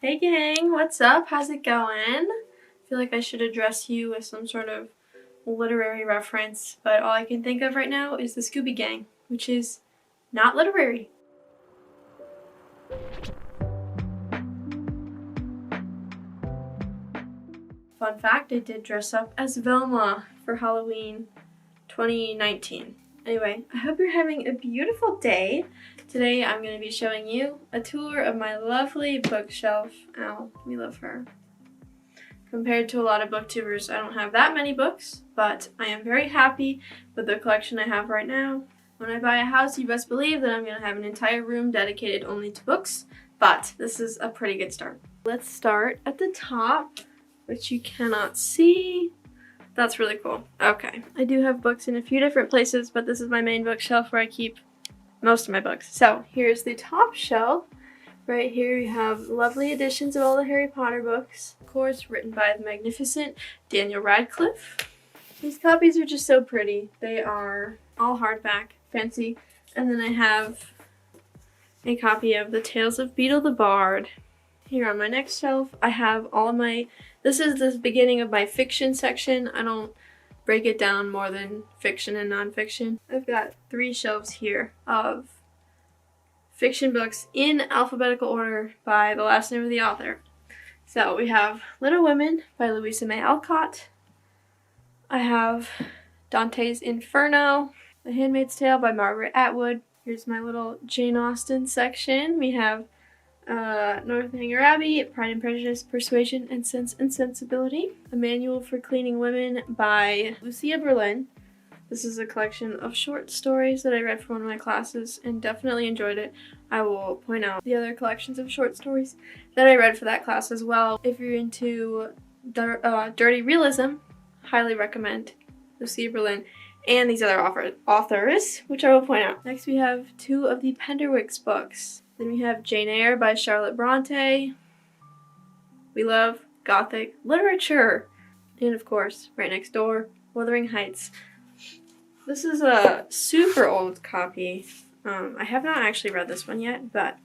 Hey gang, what's up? How's it going? I feel like I should address you with some sort of literary reference, but all I can think of right now is the Scooby Gang, which is not literary. Fun fact, I did dress up as Velma for Halloween 2019. Anyway, I hope you're having a beautiful day. Today I'm going to be showing you a tour of my lovely bookshelf. Ow, we love her. Compared to a lot of booktubers, I don't have that many books, but I am very happy with the collection I have right now. When I buy a house, you best believe that I'm going to have an entire room dedicated only to books, but this is a pretty good start. Let's start at the top, which you cannot see. That's really cool. Okay, I do have books in a few different places, but this is my main bookshelf where I keep most of my books. So here's the top shelf. Right here we have lovely editions of all the Harry Potter books. Of course, written by the magnificent Daniel Radcliffe. These copies are just so pretty. They are all hardback, fancy. And then I have a copy of The Tales of Beetle the Bard. Here on my next shelf, I have all of my, this is the beginning of my fiction section. I don't break it down more than fiction and nonfiction. I've got 3 shelves here of fiction books in alphabetical order by the last name of the author. So we have Little Women by Louisa May Alcott. I have Dante's Inferno, The Handmaid's Tale by Margaret Atwood. Here's my little Jane Austen section. We have Northanger Abbey, Pride and Prejudice, Persuasion, and Sense and Sensibility. A Manual for Cleaning Women by Lucia Berlin. This is a collection of short stories that I read for one of my classes and definitely enjoyed it. I will point out the other collections of short stories that I read for that class as well. If you're into dirty realism, highly recommend Lucia Berlin and these other authors, which I will point out. Next we have 2 of the Penderwicks books. Then we have Jane Eyre by Charlotte Bronte. We love Gothic literature. And of course, right next door, Wuthering Heights. This is a super old copy. I have not actually read this one yet, but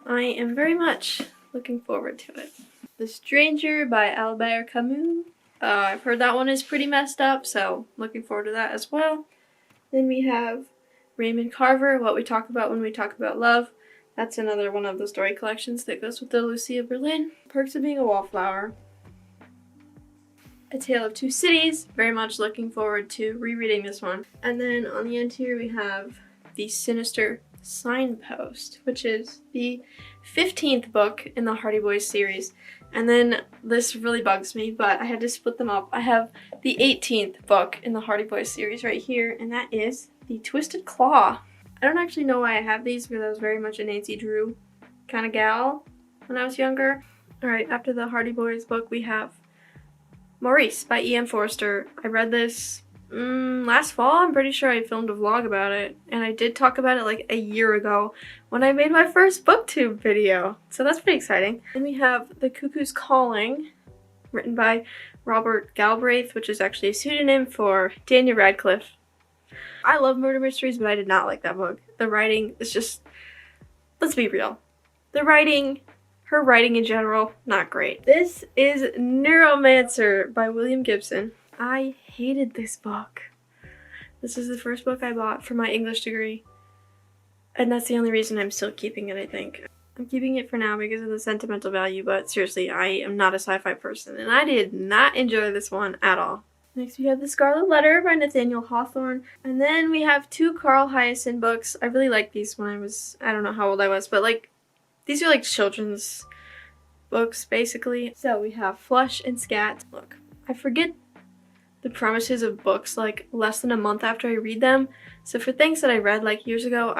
I am very much looking forward to it. The Stranger by Albert Camus. I've heard that one is pretty messed up, so looking forward to that as well. Then we have Raymond Carver, What We Talk About When We Talk About Love. That's another one of the story collections that goes with the Lucia Berlin. Perks of Being a Wallflower. A Tale of Two Cities. Very much looking forward to rereading this one. And then on the end here we have The Sinister Signpost, which is the 15th book in the Hardy Boys series. And then this really bugs me, but I had to split them up. I have the 18th book in the Hardy Boys series right here, and that is The Twisted Claw. I don't actually know why I have these because I was very much a Nancy Drew kind of gal when I was younger. Alright, after the Hardy Boys book we have Maurice by E.M. Forster. I read this last fall. I'm pretty sure I filmed a vlog about it, and I did talk about it like a year ago when I made my first booktube video, so that's pretty exciting. Then we have The Cuckoo's Calling, written by Robert Galbraith, which is actually a pseudonym for Daniel Radcliffe. I love murder mysteries, but I did not like that book. The writing is just, let's be real. The writing, her writing in general, not great. This is Neuromancer by William Gibson. I hated this book. This is the first book I bought for my English degree, and that's the only reason I'm still keeping it, I think. I'm keeping it for now because of the sentimental value, but seriously, I am not a sci-fi person, and I did not enjoy this one at all. Next we have The Scarlet Letter by Nathaniel Hawthorne, and then we have 2 Carl Hiaasen books. I really liked these when I don't know how old I was, but like, these are like children's books, basically. So we have Flush and Scat. Look, I forget the premises of books like less than a month after I read them. So for things that I read like years ago,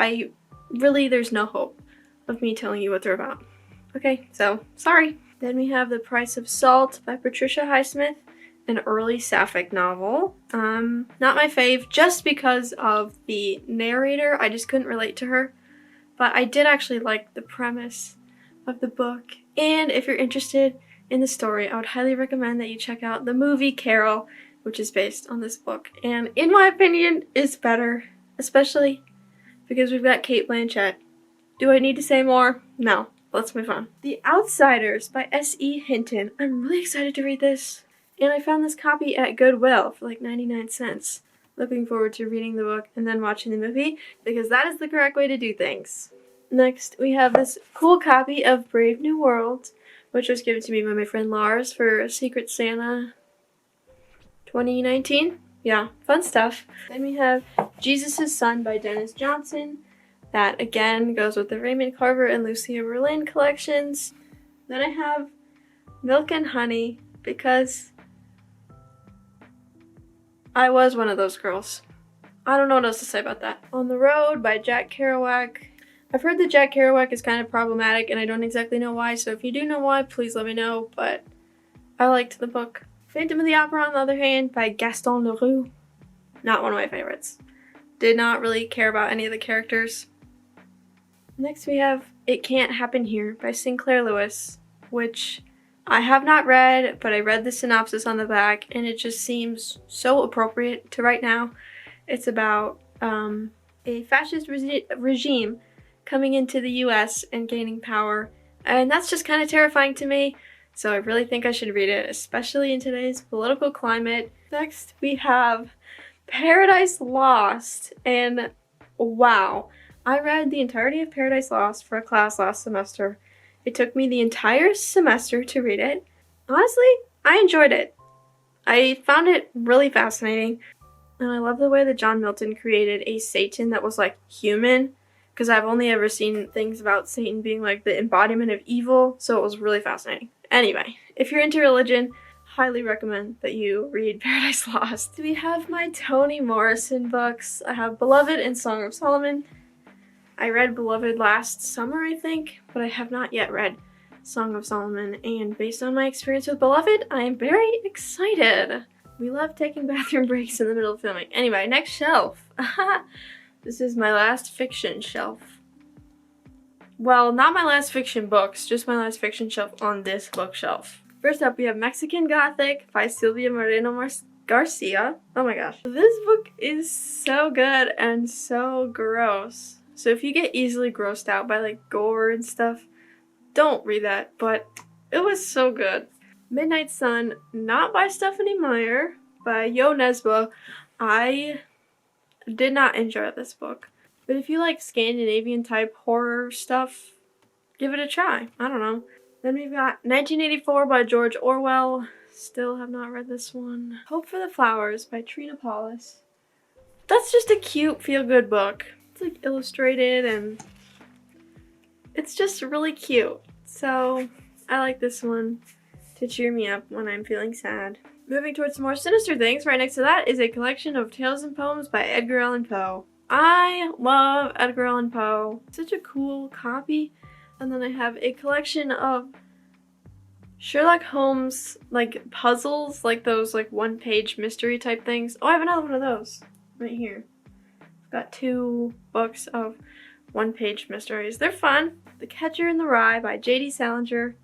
there's no hope of me telling you what they're about. Okay, so sorry. Then we have The Price of Salt by Patricia Highsmith, an early sapphic novel. Not my fave just because of the narrator. I just couldn't relate to her. But I did actually like the premise of the book. And if you're interested in the story, I would highly recommend that you check out the movie Carol, which is based on this book, and in my opinion is better, especially because we've got Cate Blanchett. Do I need to say more? No. let's move on. The Outsiders by S.E. Hinton. I'm really excited to read this. And I found this copy at Goodwill for like 99 cents. Looking forward to reading the book and then watching the movie, because that is the correct way to do things. Next, we have this cool copy of Brave New World, which was given to me by my friend Lars for Secret Santa 2019. Yeah, fun stuff. Then we have Jesus' Son by Dennis Johnson. That again goes with the Raymond Carver and Lucia Berlin collections. Then I have Milk and Honey, because I was one of those girls. I don't know what else to say about that. On the Road by Jack Kerouac. I've heard that Jack Kerouac is kind of problematic, and I don't exactly know why, so if you do know why, please let me know, but I liked the book. Phantom of the Opera, on the other hand, by Gaston Leroux. Not one of my favorites. Did not really care about any of the characters. Next we have It Can't Happen Here by Sinclair Lewis, which I have not read, but I read the synopsis on the back, and it just seems so appropriate to right now. It's about a fascist regime coming into the US and gaining power, and that's just kind of terrifying to me, so I really think I should read it, especially in today's political climate. Next, we have Paradise Lost, and wow, I read the entirety of Paradise Lost for a class last semester. It took me the entire semester to read it. Honestly, I enjoyed it. I found it really fascinating, and I love the way that John Milton created a Satan that was like human, because I've only ever seen things about Satan being like the embodiment of evil, so it was really fascinating. Anyway, if you're into religion, highly recommend that you read Paradise Lost. We have my Toni Morrison books. I have Beloved and Song of Solomon. I read Beloved last summer, I think, but I have not yet read Song of Solomon, and based on my experience with Beloved, I am very excited. We love taking bathroom breaks in the middle of filming. Anyway, next shelf. This is my last fiction shelf. Well, not my last fiction books, just my last fiction shelf on this bookshelf. First up, we have Mexican Gothic by Silvia Moreno Garcia. Oh my gosh. This book is so good and so gross. So if you get easily grossed out by like gore and stuff, don't read that, but it was so good. Midnight Sun, not by Stephanie Meyer, by Yo Nesbo. I did not enjoy this book, but if you like Scandinavian type horror stuff, give it a try. I don't know. Then we've got 1984 by George Orwell. Still have not read this one. Hope for the Flowers by Trina Paulus. That's just a cute feel-good book. It's like illustrated and it's just really cute. So I like this one to cheer me up when I'm feeling sad. Moving towards some more sinister things, right next to that is a collection of tales and poems by Edgar Allan Poe. I love Edgar Allan Poe. Such a cool copy. And then I have a collection of Sherlock Holmes like puzzles, like those like one-page mystery type things. Oh, I have another one of those right here. I've got 2 books of one-page mysteries. They're fun. The Catcher in the Rye by J.D. Salinger.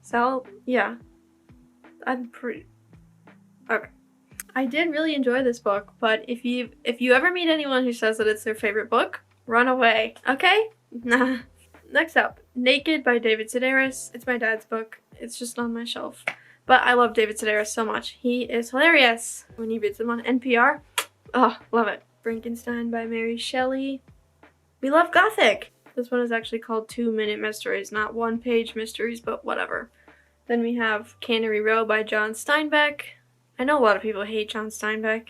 Okay. I did really enjoy this book, but if you ever meet anyone who says that it's their favorite book, run away, okay? Nah. Next up, Naked by David Sedaris. It's my dad's book. It's just on my shelf. But I love David Sedaris so much. He is hilarious. When he reads them on NPR, oh, love it. Frankenstein by Mary Shelley. We love Gothic. This one is actually called 2-Minute Mysteries, not one-page mysteries, but whatever. Then we have Cannery Row by John Steinbeck. I know a lot of people hate John Steinbeck,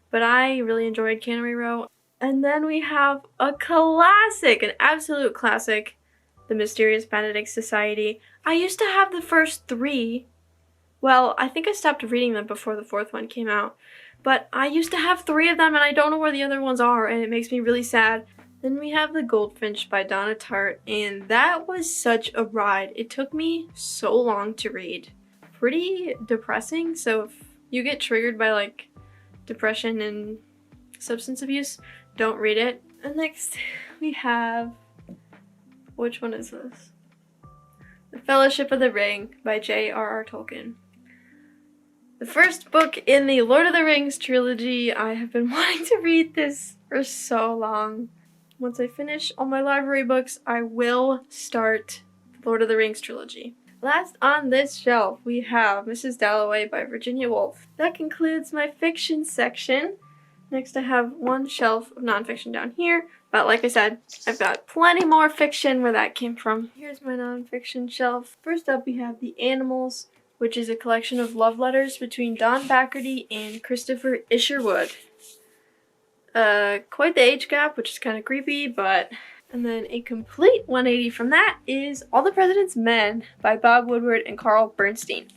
but I really enjoyed Cannery Row. And then we have a classic, an absolute classic, The Mysterious Benedict Society. I used to have the first 3. Well, I think I stopped reading them before the 4th one came out. But I used to have 3 of them and I don't know where the other ones are, and it makes me really sad. Then we have The Goldfinch by Donna Tartt, and that was such a ride. It took me so long to read. Pretty depressing, so if you get triggered by like depression and substance abuse, don't read it. And next we have, which one is this? The Fellowship of the Ring by J.R.R. Tolkien. The first book in the Lord of the Rings trilogy. I have been wanting to read this for so long. Once I finish all my library books, I will start Lord of the Rings trilogy. Last on this shelf, we have Mrs. Dalloway by Virginia Woolf. That concludes my fiction section. Next, I have one shelf of nonfiction down here, but like I said, I've got plenty more fiction where that came from. Here's my nonfiction shelf. First up, we have The Animals, which is a collection of love letters between Don Backerty and Christopher Isherwood. Quite the age gap, which is kind of creepy, but... And then a complete 180 from that is All the President's Men by Bob Woodward and Carl Bernstein.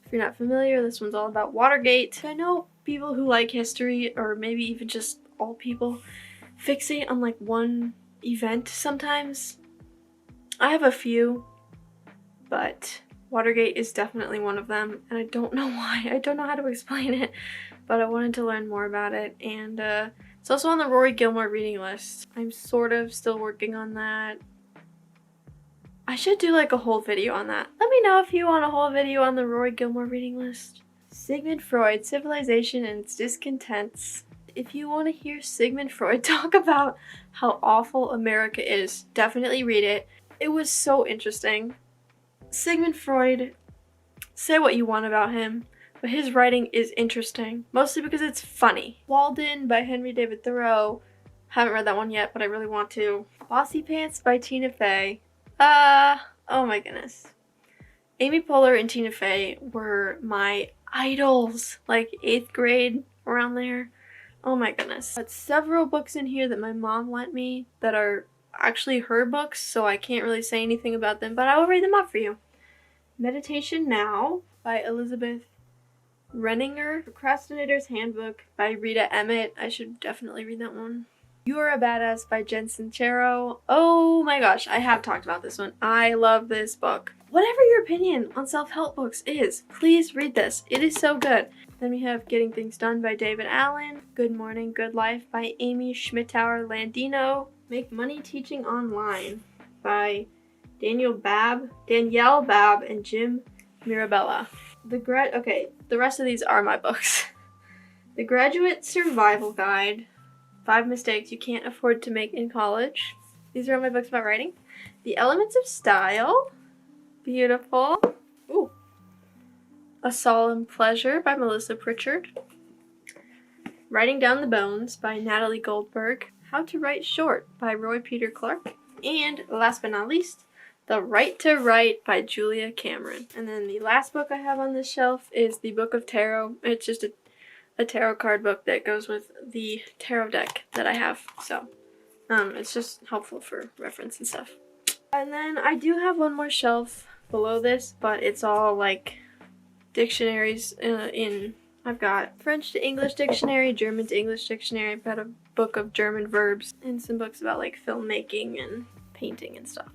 If you're not familiar, this one's all about Watergate. I know people who like history, or maybe even just all people, fixate on like one event sometimes. I have a few, but Watergate is definitely one of them, and I don't know why. I don't know how to explain it, but I wanted to learn more about it, and it's also on the Rory Gilmore reading list. I'm sort of still working on that. I should do like a whole video on that. Let me know if you want a whole video on the Rory Gilmore reading list. Sigmund Freud, Civilization and Its Discontents. If you want to hear Sigmund Freud talk about how awful America is, definitely read it. It was so interesting. Sigmund Freud, say what you want about him, but his writing is interesting, mostly because it's funny. Walden by Henry David Thoreau. Haven't read that one yet, but I really want to. Bossy Pants by Tina Fey. Oh my goodness. Amy Poehler and Tina Fey were my idols, like 8th grade, around there. Oh my goodness. But several books in here that my mom lent me that are actually her books, so I can't really say anything about them, but I will read them up for you. Meditation Now by Elizabeth Renninger. Procrastinator's Handbook by Rita Emmett. I should definitely read that one. You Are a Badass by Jen Sincero. Oh my gosh, I have talked about this one. I love this book. Whatever your opinion on self-help books is, please read this. It is so good. Then we have Getting Things Done by David Allen. Good Morning, Good Life by Amy Schmittauer Landino. Make Money Teaching Online by Danielle Babb, and Jim Mirabella. The rest of these are my books. The Graduate Survival Guide. 5 Mistakes You Can't Afford to Make in College. These are all my books about writing. The Elements of Style. Beautiful. Ooh. A Solemn Pleasure by Melissa Pritchard. Writing Down the Bones by Natalie Goldberg. How to Write Short by Roy Peter Clark. And last but not least, The Right to Write by Julia Cameron. And then the last book I have on this shelf is the Book of Tarot. It's just a tarot card book that goes with the tarot deck that I have. So, it's just helpful for reference and stuff. And then I do have one more shelf below this, but it's all like dictionaries I've got French to English dictionary, German to English dictionary. I've got a book of German verbs and some books about like filmmaking and painting and stuff.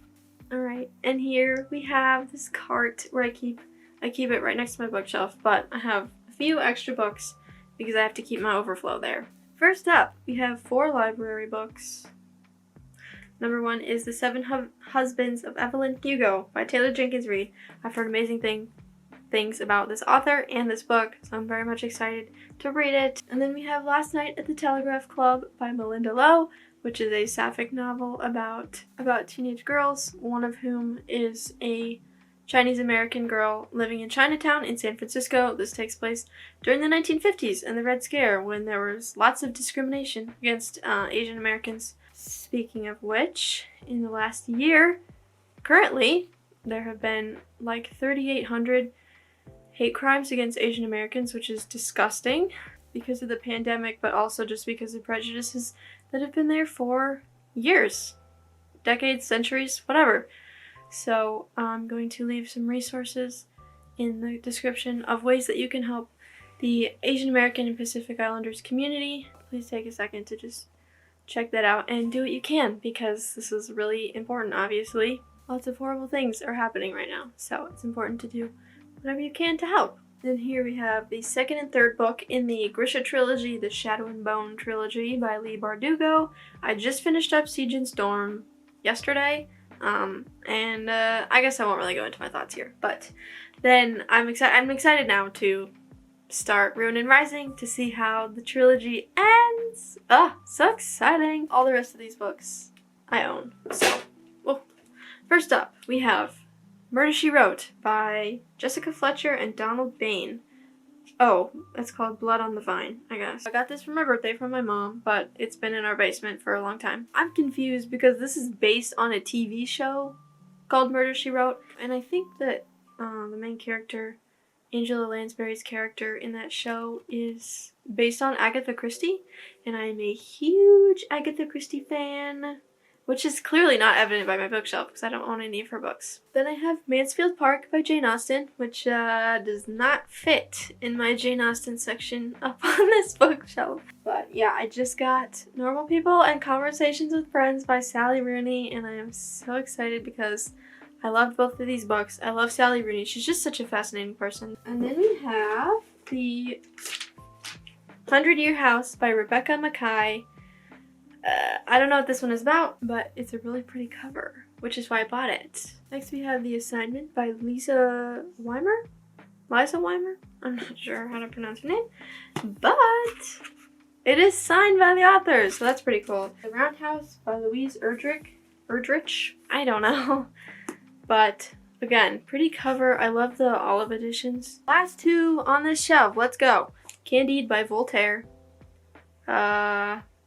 Alright, and here we have this cart where I keep it right next to my bookshelf, but I have a few extra books because I have to keep my overflow there. First up, we have 4 library books. Number 1 is The 7 Husbands of Evelyn Hugo by Taylor Jenkins Reid. I've heard amazing things about this author and this book, so I'm very much excited to read it. And then we have Last Night at the Telegraph Club by Melinda Lowe, which is a sapphic novel about teenage girls, one of whom is a Chinese-American girl living in Chinatown in San Francisco. This takes place during the 1950s and the Red Scare, when there was lots of discrimination against Asian Americans. Speaking of which, in the last year, currently, there have been like 3,800 hate crimes against Asian Americans, which is disgusting because of the pandemic, but also just because of prejudices that have been there for years, decades, centuries, whatever. So I'm going to leave some resources in the description of ways that you can help the Asian American and Pacific Islanders community. Please take a second to just check that out and do what you can, because this is really important, obviously. Lots of horrible things are happening right now, so it's important to do whatever you can to help. Then here we have the 2nd and 3rd book in the Grisha trilogy, the Shadow and Bone trilogy by Leigh Bardugo. I just finished up Siege and Storm yesterday, and I guess I won't really go into my thoughts here. But then I'm excited now to start Ruin and Rising to see how the trilogy ends. So exciting! All the rest of these books I own. So, well, first up we have Murder, She Wrote by Jessica Fletcher and Donald Bain. Oh, it's called Blood on the Vine, I guess. I got this for my birthday from my mom, but it's been in our basement for a long time. I'm confused because this is based on a TV show called Murder, She Wrote, and I think that the main character, Angela Lansbury's character in that show, is based on Agatha Christie, and I'm a huge Agatha Christie fan, which is clearly not evident by my bookshelf because I don't own any of her books. Then I have Mansfield Park by Jane Austen, which does not fit in my Jane Austen section up on this bookshelf. But yeah, I just got Normal People and Conversations with Friends by Sally Rooney, and I am so excited because I loved both of these books. I love Sally Rooney. She's just such a fascinating person. And then we have the 100-Year House by Rebecca Mackay. I don't know what this one is about, but it's a really pretty cover, which is why I bought it. Next we have The Assignment by Lisa Weimer? Liza Weimer? I'm not sure how to pronounce her name, but it is signed by the author, so that's pretty cool. The Roundhouse by Louise Erdrich? I don't know. But again, pretty cover. I love the olive editions. Last two on this shelf. Let's go. Candide by Voltaire.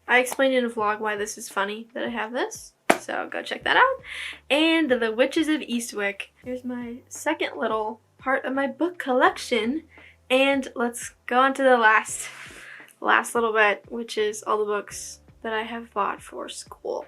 I explained in a vlog why this is funny that I have this, so go check that out. And The Witches of Eastwick. Here's my second little part of my book collection. And let's go on to the last little bit, which is all the books that I have bought for school.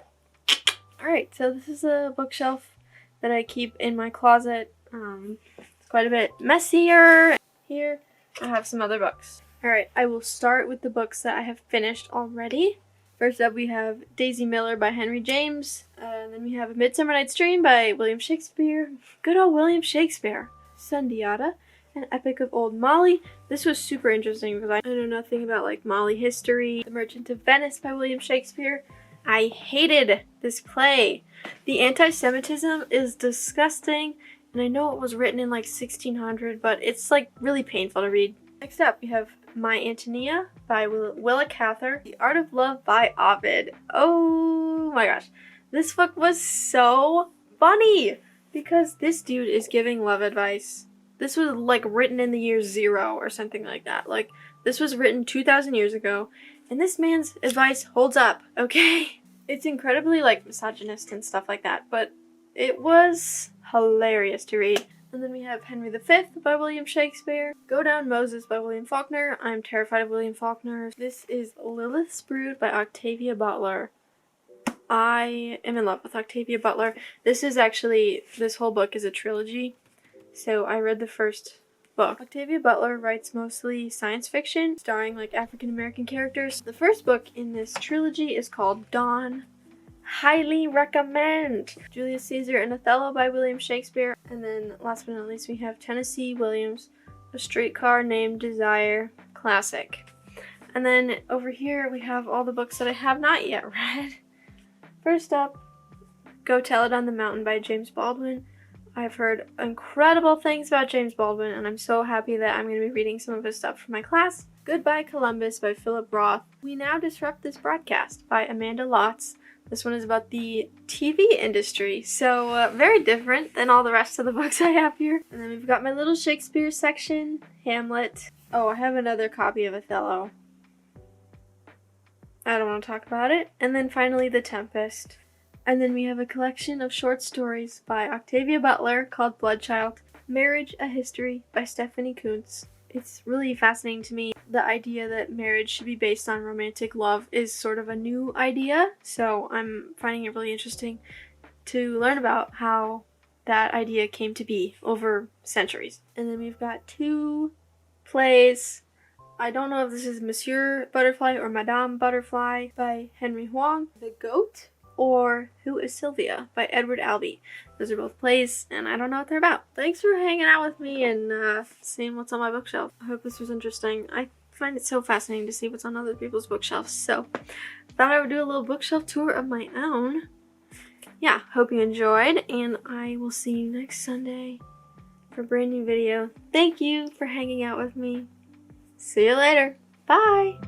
Alright, so this is a bookshelf that I keep in my closet. It's quite a bit messier. Here, I have some other books. Alright, I will start with the books that I have finished already. First up, we have Daisy Miller by Henry James. Then we have A Midsummer Night's Dream by William Shakespeare. Good old William Shakespeare. Sundiata, An Epic of Old Molly. This was super interesting because I know nothing about like Molly history. The Merchant of Venice by William Shakespeare. I hated this play. The anti-Semitism is disgusting, and I know it was written in like 1600, but it's like really painful to read. Next up, we have My Antonia by Willa Cather. The Art of Love by Ovid. Oh my gosh. This book was so funny because this dude is giving love advice. This was like written in the year 0 or something like that. Like this was written 2,000 years ago, and this man's advice holds up, okay? It's incredibly like misogynist and stuff like that, but it was hilarious to read. And then we have Henry V by William Shakespeare. Go Down Moses by William Faulkner. I'm terrified of William Faulkner. This is Lilith's Brood by Octavia Butler. I am in love with Octavia Butler. This whole book is a trilogy. So I read the first book. Octavia Butler writes mostly science fiction, starring like African American characters. The first book in this trilogy is called Dawn. Highly recommend! Julius Caesar and Othello by William Shakespeare. And then last but not least we have Tennessee Williams, A Streetcar Named Desire, classic. And then over here we have all the books that I have not yet read. First up, Go Tell It on the Mountain by James Baldwin. I've heard incredible things about James Baldwin, and I'm so happy that I'm going to be reading some of his stuff for my class. Goodbye Columbus by Philip Roth. We Now Disrupt This Broadcast by Amanda Lotz. This one is about the TV industry, so very different than all the rest of the books I have here. And then we've got my little Shakespeare section, Hamlet. Oh, I have another copy of Othello. I don't want to talk about it. And then finally The Tempest. And then we have a collection of short stories by Octavia Butler called Bloodchild. Marriage, A History by Stephanie Kuntz. It's really fascinating to me. The idea that marriage should be based on romantic love is sort of a new idea, so I'm finding it really interesting to learn about how that idea came to be over centuries. And then we've got two plays. I don't know if this is Monsieur Butterfly or Madame Butterfly by Henry Huang. The Goat or Who is Sylvia by Edward Albee. Those are both plays, and I don't know what they're about. Thanks for hanging out with me and seeing what's on my bookshelf. I hope this was interesting. I find it so fascinating to see what's on other people's bookshelves, so thought I would do a little bookshelf tour of my own. Yeah, hope you enjoyed, and I will see you next Sunday for a brand new video. Thank you for hanging out with me. See you later. Bye!